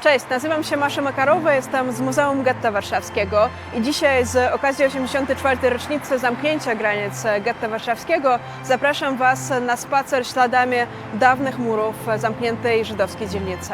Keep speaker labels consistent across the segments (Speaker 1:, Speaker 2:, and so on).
Speaker 1: Cześć, nazywam się Masza Makarowa, jestem z Muzeum Getta Warszawskiego i dzisiaj z okazji 84. rocznicy zamknięcia granic Getta Warszawskiego zapraszam Was na spacer śladami dawnych murów zamkniętej żydowskiej dzielnicy.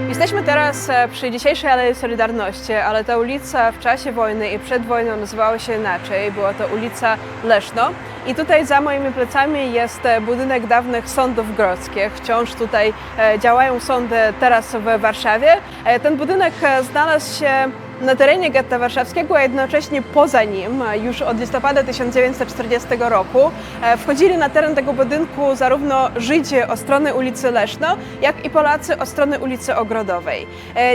Speaker 1: Jesteśmy teraz przy dzisiejszej Alei Solidarności, ale ta ulica w czasie wojny i przed wojną nazywała się inaczej. Była to ulica Leszno. I tutaj za moimi plecami jest budynek dawnych sądów grodzkich. Wciąż tutaj działają sądy teraz w Warszawie. Ten budynek znalazł się na terenie Getta Warszawskiego, a jednocześnie poza nim. Już od listopada 1940 roku wchodzili na teren tego budynku zarówno Żydzi od strony ulicy Leszno, jak i Polacy od strony ulicy Ogrodowej.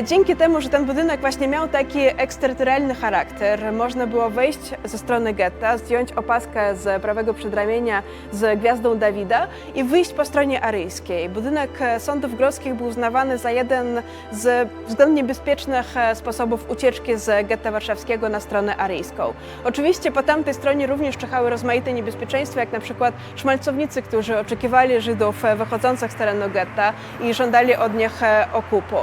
Speaker 1: Dzięki temu, że ten budynek właśnie miał taki eksterytorialny charakter, można było wejść ze strony getta, zdjąć opaskę z prawego przedramienia z gwiazdą Dawida i wyjść po stronie aryjskiej. Budynek sądów grodzkich był uznawany za jeden z względnie bezpiecznych sposobów ucieczki z Getta Warszawskiego na stronę aryjską. Oczywiście po tamtej stronie również czyhały rozmaite niebezpieczeństwa, jak na przykład szmalcownicy, którzy oczekiwali Żydów wychodzących z terenu getta i żądali od nich okupu.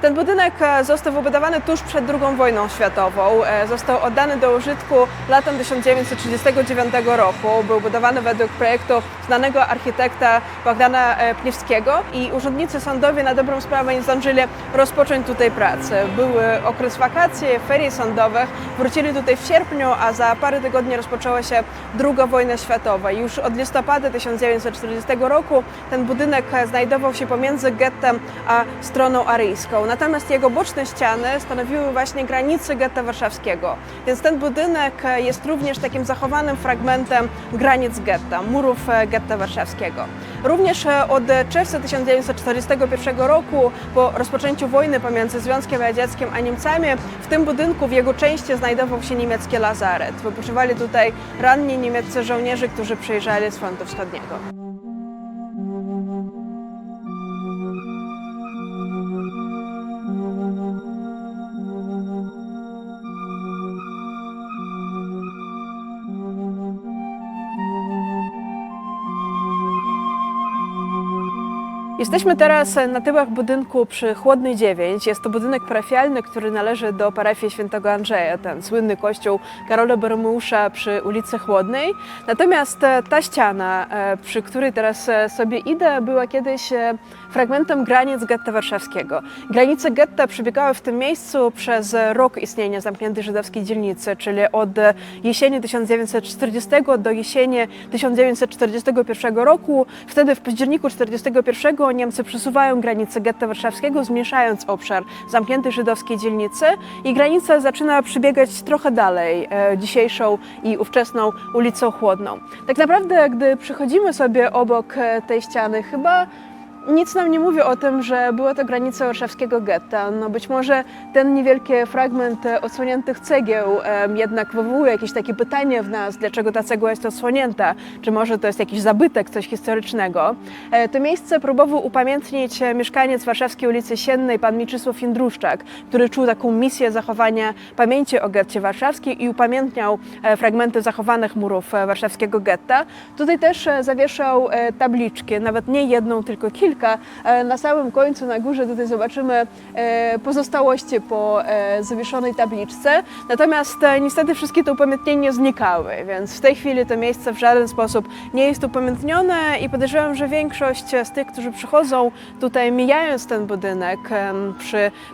Speaker 1: Ten budynek został wybudowany tuż przed II wojną światową. Został oddany do użytku latem 1939 roku. Był budowany według projektu znanego architekta Bogdana Pniewskiego i urzędnicy sądowi na dobrą sprawę nie zdążyli rozpocząć tutaj pracy. Były okres wakacji, ferii sądowych, wrócili tutaj w sierpniu, a za parę tygodni rozpoczęła się II wojna światowa. Już od listopada 1940 roku ten budynek znajdował się pomiędzy gettem a stroną aryjską. Natomiast jego boczne ściany stanowiły właśnie granice Getta Warszawskiego. Więc ten budynek jest również takim zachowanym fragmentem granic getta, murów Getta Warszawskiego. Również od czerwca 1941 roku, po rozpoczęciu wojny pomiędzy Związkiem Radzieckim a Niemcami, w tym budynku w jego części znajdował się niemiecki lazaret. Wypoczywali tutaj ranni niemieccy żołnierze, którzy przyjeżdżali z frontu wschodniego. Jesteśmy teraz na tyłach budynku przy Chłodnej 9. Jest to budynek parafialny, który należy do parafii Świętego Andrzeja, ten słynny kościół Karola Boromeusza przy ulicy Chłodnej. Natomiast ta ściana, przy której teraz sobie idę, była kiedyś fragmentem granic Getta Warszawskiego. Granice getta przebiegały w tym miejscu przez rok istnienia zamkniętej żydowskiej dzielnicy, czyli od jesieni 1940 do jesieni 1941 roku. Wtedy w październiku 1941 Niemcy przesuwają granicę Getta Warszawskiego, zmniejszając obszar zamkniętej żydowskiej dzielnicy i granica zaczyna przebiegać trochę dalej, dzisiejszą i ówczesną ulicą Chłodną. Tak naprawdę, gdy przechodzimy sobie obok tej ściany, chyba nic nam nie mówi o tym, że była to granica warszawskiego getta. No być może ten niewielki fragment odsłoniętych cegieł jednak wywołuje jakieś takie pytanie w nas, dlaczego ta cegła jest odsłonięta, czy może to jest jakiś zabytek, coś historycznego. To miejsce próbował upamiętnić mieszkaniec warszawskiej ulicy Siennej, pan Mieczysław Jędruszczak, który czuł taką misję zachowania pamięci o getcie warszawskim i upamiętniał fragmenty zachowanych murów warszawskiego getta. Tutaj też zawieszał tabliczki, nawet nie jedną, tylko kilka. Na samym końcu, na górze, tutaj zobaczymy pozostałości po zawieszonej tabliczce. Natomiast niestety wszystkie te upamiętnienia znikały, więc w tej chwili to miejsce w żaden sposób nie jest upamiętnione i podejrzewam, że większość z tych, którzy przychodzą tutaj, mijając ten budynek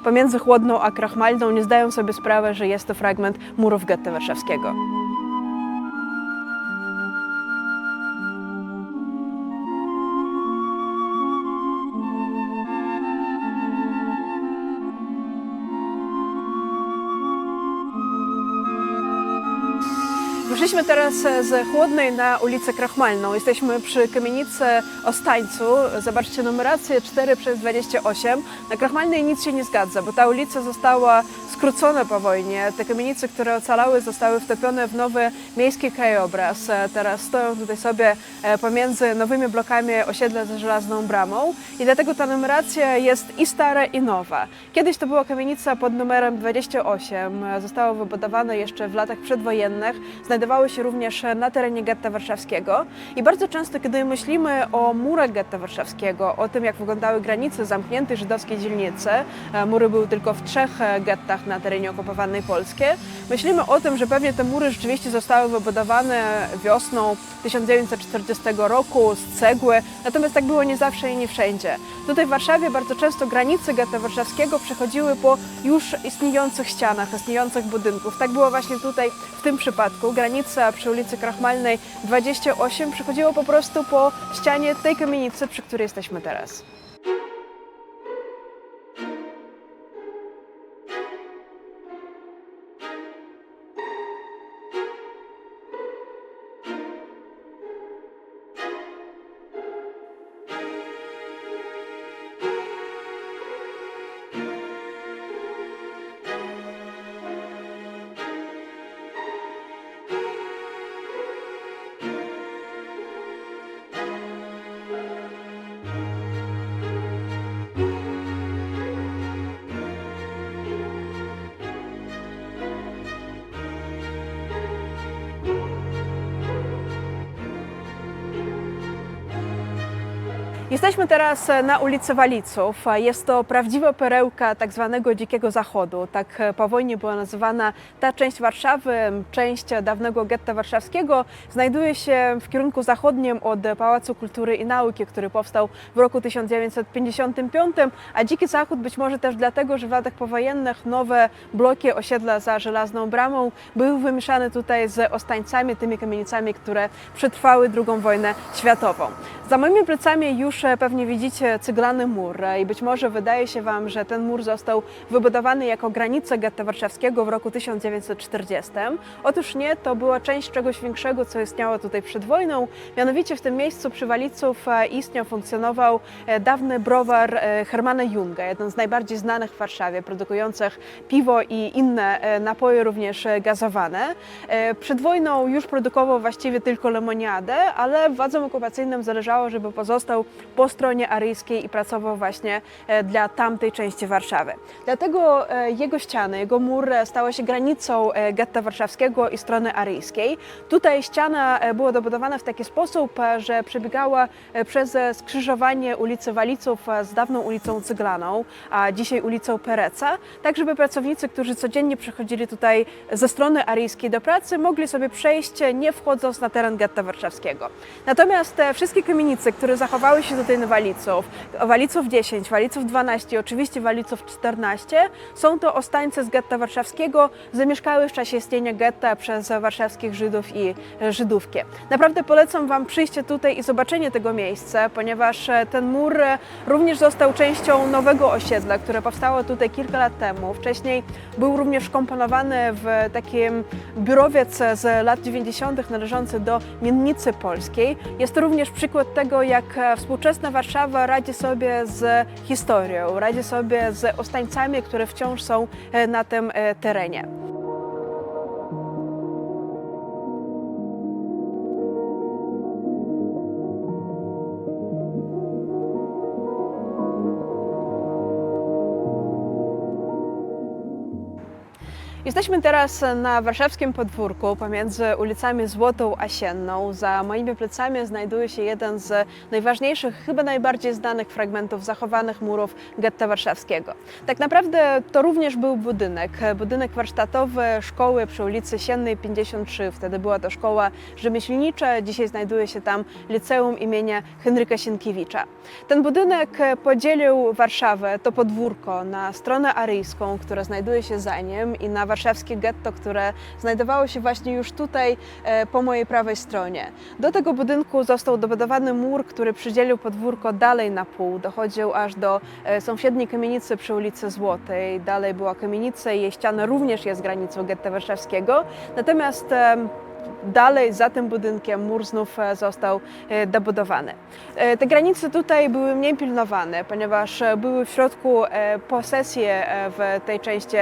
Speaker 1: pomiędzy Chłodną a Krachmalną, nie zdają sobie sprawy, że jest to fragment murów Getta Warszawskiego. Wyszliśmy teraz z Chłodnej na ulicę Krachmalną. Jesteśmy przy kamienicy Ostańcu. Zobaczcie numerację 4/28. Na Krachmalnej nic się nie zgadza, bo ta ulica została skrócona po wojnie. Te kamienice, które ocalały, zostały wtopione w nowy miejski krajobraz. Teraz stoją tutaj sobie pomiędzy nowymi blokami osiedla za Żelazną Bramą i dlatego ta numeracja jest i stara, i nowa. Kiedyś to była kamienica pod numerem 28. Została wybudowana jeszcze w latach przedwojennych. Znajdowały się również na terenie getta warszawskiego i bardzo często, kiedy myślimy o murach getta warszawskiego, o tym, jak wyglądały granice zamkniętej żydowskiej dzielnicy, mury były tylko w 3 gettach na terenie okupowanej Polski, myślimy o tym, że pewnie te mury rzeczywiście zostały wybudowane wiosną 1940 roku z cegły, natomiast tak było nie zawsze i nie wszędzie. Tutaj w Warszawie bardzo często granice getta warszawskiego przechodziły po już istniejących ścianach, istniejących budynków. Tak było właśnie tutaj w tym przypadku. Granica przy ulicy Krachmalnej 28 przechodziła po prostu po ścianie tej kamienicy, przy której jesteśmy teraz. Jesteśmy teraz na ulicy Waliców. Jest to prawdziwa perełka tak zwanego Dzikiego Zachodu. Tak po wojnie była nazywana ta część Warszawy, część dawnego getta warszawskiego. Znajduje się w kierunku zachodnim od Pałacu Kultury i Nauki, który powstał w roku 1955, a Dziki Zachód być może też dlatego, że w latach powojennych nowe bloki osiedla za Żelazną Bramą były wymieszane tutaj z Ostańcami, tymi kamienicami, które przetrwały II wojnę światową. Za moimi plecami już pewnie widzicie ceglany mur i być może wydaje się Wam, że ten mur został wybudowany jako granica getta warszawskiego w roku 1940. Otóż nie, to była część czegoś większego, co istniało tutaj przed wojną. Mianowicie w tym miejscu przy Waliców istniał, funkcjonował dawny browar Hermana Junga, jeden z najbardziej znanych w Warszawie, produkujących piwo i inne napoje, również gazowane. Przed wojną już produkował właściwie tylko lemoniadę, ale władzom okupacyjnym zależało, żeby pozostał po stronie aryjskiej i pracował właśnie dla tamtej części Warszawy. Dlatego jego ściany, jego mur stały się granicą getta warszawskiego i strony aryjskiej. Tutaj ściana była dobudowana w taki sposób, że przebiegała przez skrzyżowanie ulicy Waliców z dawną ulicą Cyglaną, a dzisiaj ulicą Pereca, tak żeby pracownicy, którzy codziennie przychodzili tutaj ze strony aryjskiej do pracy, mogli sobie przejść, nie wchodząc na teren getta warszawskiego. Natomiast wszystkie kamienice, które zachowały się tutaj na Waliców 10, Waliców 12, oczywiście Waliców 14, są to ostańce z getta warszawskiego, zamieszkały w czasie istnienia getta przez warszawskich Żydów i Żydówki. Naprawdę polecam Wam przyjście tutaj i zobaczenie tego miejsca, ponieważ ten mur również został częścią nowego osiedla, które powstało tutaj kilka lat temu. Wcześniej był również wkomponowany w taki biurowiec z lat 90. należący do Miennicy Polskiej. Jest to również przykład tego, jak współczesna Warszawa radzi sobie z historią, radzi sobie z ostańcami, które wciąż są na tym terenie. Jesteśmy teraz na warszawskim podwórku pomiędzy ulicami Złotą a Sienną. Za moimi plecami znajduje się jeden z najważniejszych, chyba najbardziej znanych fragmentów zachowanych murów getta warszawskiego. Tak naprawdę to również był budynek warsztatowy szkoły przy ulicy Siennej 53. Wtedy była to szkoła rzemieślnicza, dzisiaj znajduje się tam liceum imienia Henryka Sienkiewicza. Ten budynek podzielił Warszawę, to podwórko, na stronę aryjską, która znajduje się za nim, i na warszawskie getto, które znajdowało się właśnie już tutaj po mojej prawej stronie. Do tego budynku został dobudowany mur, który przydzielił podwórko dalej na pół. Dochodził aż do sąsiedniej kamienicy przy ulicy Złotej. Dalej była kamienica i jej ściana również jest granicą getta warszawskiego. Natomiast dalej za tym budynkiem mur znów został dobudowany. Te granice tutaj były mniej pilnowane, ponieważ były w środku posesje w tej części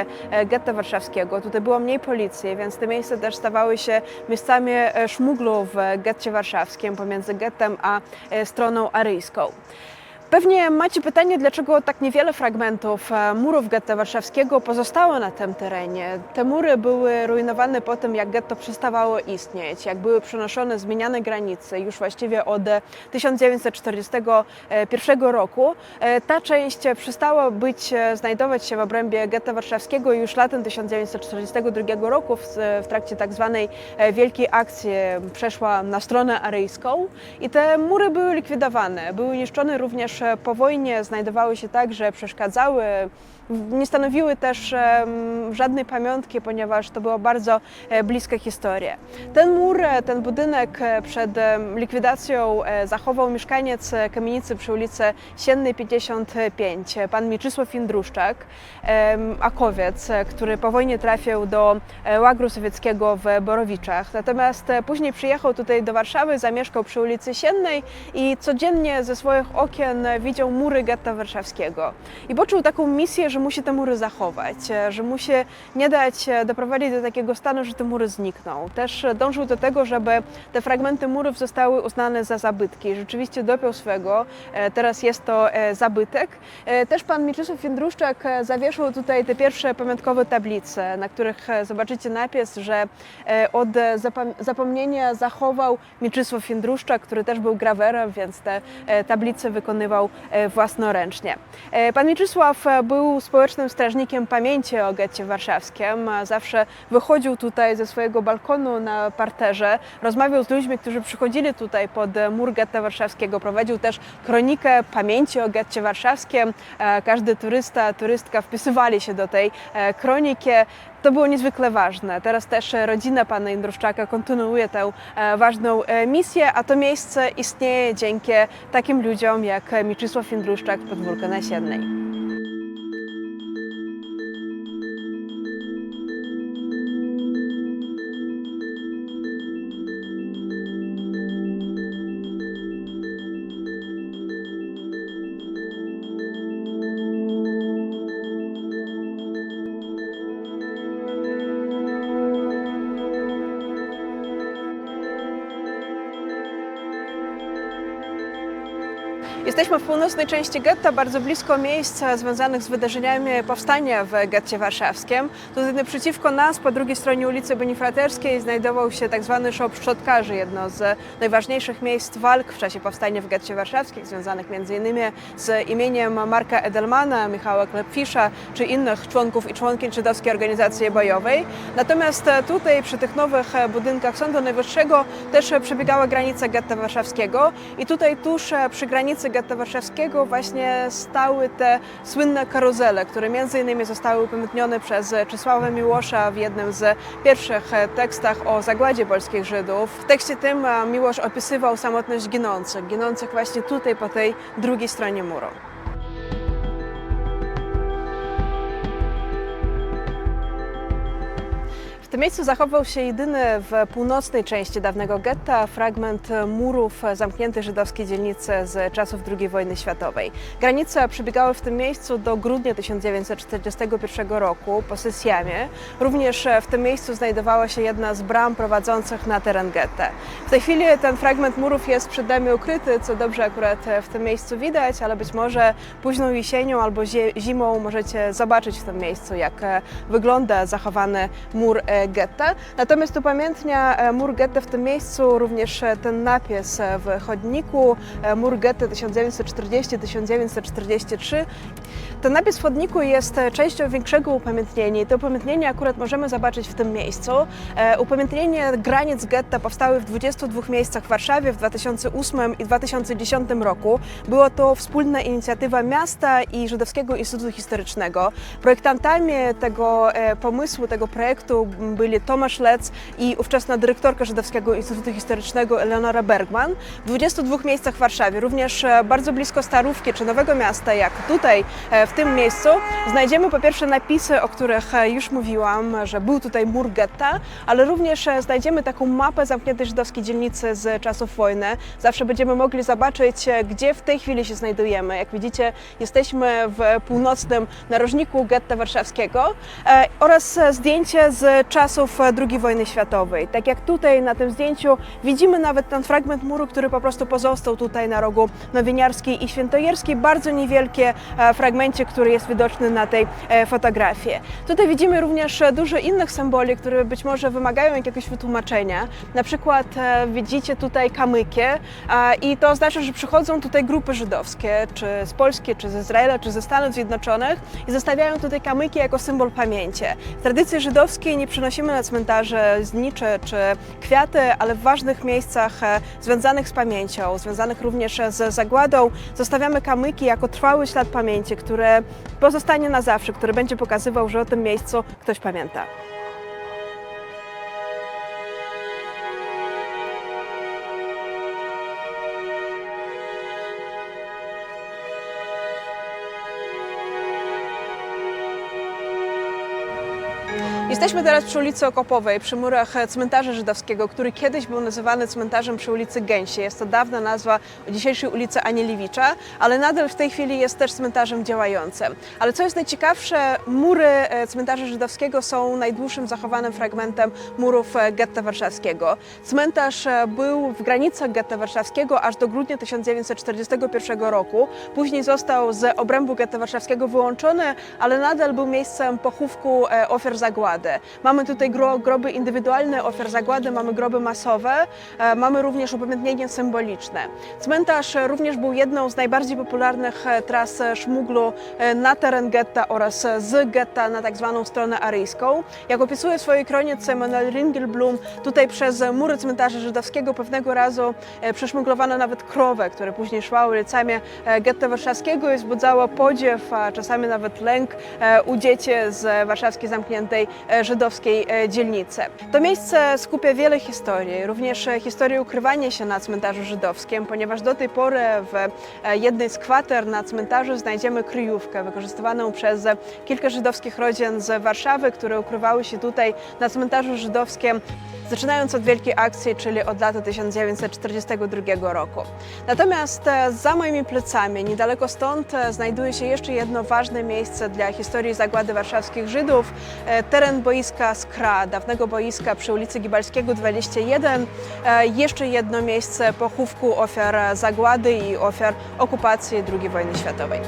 Speaker 1: getta warszawskiego. Tutaj było mniej policji, więc te miejsca też stawały się miejscami szmuglu w getcie warszawskim pomiędzy gettem a stroną aryjską. Pewnie macie pytanie, dlaczego tak niewiele fragmentów murów getta warszawskiego pozostało na tym terenie. Te mury były rujnowane po tym, jak getto przestawało istnieć, jak były przenoszone, zmieniane granice już właściwie od 1941 roku. Ta część przestała znajdować się w obrębie getta warszawskiego już latem 1942 roku w trakcie tak zwanej Wielkiej Akcji przeszła na stronę aryjską i te mury były likwidowane, były niszczone również po wojnie, znajdowały się tak, że przeszkadzały, nie stanowiły też żadnej pamiątki, ponieważ to była bardzo bliska historia. Ten mur, ten budynek przed likwidacją zachował mieszkaniec kamienicy przy ulicy Siennej 55, pan Mieczysław Jędruszczak, Akowiec, który po wojnie trafił do łagru sowieckiego w Borowiczach. Natomiast później przyjechał tutaj do Warszawy, zamieszkał przy ulicy Siennej i codziennie ze swoich okien widział mury getta warszawskiego. I poczuł taką misję, że musi te mury zachować, że musi nie dać doprowadzić do takiego stanu, że te mury znikną. Też dążył do tego, żeby te fragmenty murów zostały uznane za zabytki. Rzeczywiście dopiął swego, teraz jest to zabytek. Też pan Mieczysław Jędruszczak zawieszył tutaj te pierwsze pamiątkowe tablice, na których zobaczycie napis, że od zapomnienia zachował Mieczysław Jędruszczak, który też był grawerem, więc te tablice wykonywał własnoręcznie. Pan Mieczysław był społecznym strażnikiem pamięci o getcie warszawskim. Zawsze wychodził tutaj ze swojego balkonu na parterze, rozmawiał z ludźmi, którzy przychodzili tutaj pod mur getta warszawskiego. Prowadził też kronikę pamięci o getcie warszawskim. Każdy turystka wpisywali się do tej kroniki. To było niezwykle ważne. Teraz też rodzina pana Jędruszczaka kontynuuje tę ważną misję, a to miejsce istnieje dzięki takim ludziom jak Mieczysław Jędruszczak z Podwórka na Siennej. Jesteśmy w północnej części getta, bardzo blisko miejsc związanych z wydarzeniami powstania w getcie warszawskim. Tutaj naprzeciwko nas, po drugiej stronie ulicy Bonifraterskiej, znajdował się tak zwany shop szczotkarzy, jedno z najważniejszych miejsc walk w czasie powstania w getcie warszawskim, związanych m.in. z imieniem Marka Edelmana, Michała Klepfisza czy innych członków i członkiń żydowskiej organizacji bojowej. Natomiast tutaj przy tych nowych budynkach Sądu Najwyższego też przebiegała granica getta warszawskiego i tutaj tuż przy granicy getta warszawskiego właśnie stały te słynne karuzele, które m.in. zostały upamiętnione przez Czesława Miłosza w jednym z pierwszych tekstach o zagładzie polskich Żydów. W tekście tym Miłosz opisywał samotność ginących właśnie tutaj po tej drugiej stronie muru. W tym miejscu zachował się jedyny w północnej części dawnego getta fragment murów zamkniętej żydowskiej dzielnicy z czasów II wojny światowej. Granice przebiegały w tym miejscu do grudnia 1941 roku posesjami. Również w tym miejscu znajdowała się jedna z bram prowadzących na teren getta. W tej chwili ten fragment murów jest przed nami ukryty, co dobrze akurat w tym miejscu widać, ale być może późną jesienią albo zimą możecie zobaczyć w tym miejscu, jak wygląda zachowany mur getta. Natomiast upamiętnia mur getta w tym miejscu również ten napis w chodniku, mur getta 1940-1943. Ten napis w chodniku jest częścią większego upamiętnienia i to upamiętnienie akurat możemy zobaczyć w tym miejscu. Upamiętnienie granic getta powstały w 22 miejscach w Warszawie w 2008 i 2010 roku. Była to wspólna inicjatywa miasta i Żydowskiego Instytutu Historycznego. Projektantami tego pomysłu, tego projektu byli Tomasz Lec i ówczesna dyrektorka Żydowskiego Instytutu Historycznego Eleonora Bergman. W 22 miejscach w Warszawie, również bardzo blisko Starówki czy Nowego Miasta, jak tutaj w tym miejscu znajdziemy po pierwsze napisy, o których już mówiłam, że był tutaj mur getta, ale również znajdziemy taką mapę zamkniętej żydowskiej dzielnicy z czasów wojny. Zawsze będziemy mogli zobaczyć, gdzie w tej chwili się znajdujemy. Jak widzicie, jesteśmy w północnym narożniku getta warszawskiego oraz zdjęcie z czasów II wojny światowej. Tak jak tutaj na tym zdjęciu widzimy nawet ten fragment muru, który po prostu pozostał tutaj na rogu Nowiniarskiej i Świętojerskiej. Bardzo niewielkie fragmencie, który jest widoczny na tej fotografii. Tutaj widzimy również dużo innych symboli, które być może wymagają jakiegoś wytłumaczenia. Na przykład widzicie tutaj kamyki i to oznacza, że przychodzą tutaj grupy żydowskie, czy z Polski, czy z Izraela, czy ze Stanów Zjednoczonych i zostawiają tutaj kamyki jako symbol pamięci. W tradycji żydowskiej nie przynosimy na cmentarze znicze czy kwiaty, ale w ważnych miejscach związanych z pamięcią, związanych również z zagładą, zostawiamy kamyki jako trwały ślad pamięci, który pozostanie na zawsze, który będzie pokazywał, że o tym miejscu ktoś pamięta. Jesteśmy teraz przy ulicy Okopowej, przy murach cmentarza żydowskiego, który kiedyś był nazywany cmentarzem przy ulicy Gęsiej. Jest to dawna nazwa dzisiejszej ulicy Anielewicza, ale nadal w tej chwili jest też cmentarzem działającym. Ale co jest najciekawsze, mury cmentarza żydowskiego są najdłuższym zachowanym fragmentem murów getta warszawskiego. Cmentarz był w granicach getta warszawskiego aż do grudnia 1941 roku. Później został z obrębu getta warszawskiego wyłączony, ale nadal był miejscem pochówku ofiar zagłady. Mamy tutaj groby indywidualne ofiar zagłady, mamy groby masowe, mamy również upamiętnienie symboliczne. Cmentarz również był jedną z najbardziej popularnych tras szmuglu na teren getta oraz z getta na tak zwaną stronę aryjską. Jak opisuje w swojej kronice Emanuel Ringelblum, tutaj przez mury cmentarza żydowskiego pewnego razu przeszmuglowano nawet krowę, która później szła ulicami getta warszawskiego i wzbudzała podziew, a czasami nawet lęk u dzieci z warszawskiej zamkniętej żydowskiej dzielnicy. To miejsce skupia wiele historii, również historię ukrywania się na cmentarzu żydowskim, ponieważ do tej pory w jednej z kwater na cmentarzu znajdziemy kryjówkę wykorzystywaną przez kilka żydowskich rodzin z Warszawy, które ukrywały się tutaj na cmentarzu żydowskim, zaczynając od Wielkiej Akcji, czyli od lata 1942 roku. Natomiast za moimi plecami, niedaleko stąd, znajduje się jeszcze jedno ważne miejsce dla historii zagłady warszawskich Żydów, teren boiska Skra, dawnego boiska przy ulicy Gibalskiego 21, jeszcze jedno miejsce pochówku ofiar zagłady i ofiar okupacji II wojny światowej.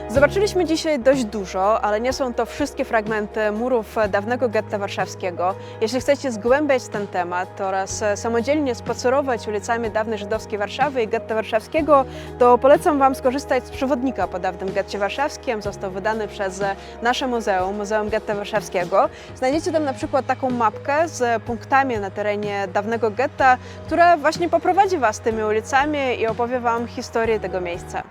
Speaker 1: Zobaczyliśmy dzisiaj dość dużo, ale nie są to wszystkie fragmenty murów dawnego getta warszawskiego. Jeśli chcecie zgłębiać ten temat oraz samodzielnie spacerować ulicami dawnej żydowskiej Warszawy i getta warszawskiego, to polecam Wam skorzystać z przewodnika po dawnym getcie warszawskim. Został wydany przez nasze muzeum, Muzeum Getta Warszawskiego. Znajdziecie tam na przykład taką mapkę z punktami na terenie dawnego getta, która właśnie poprowadzi Was tymi ulicami i opowie Wam historię tego miejsca.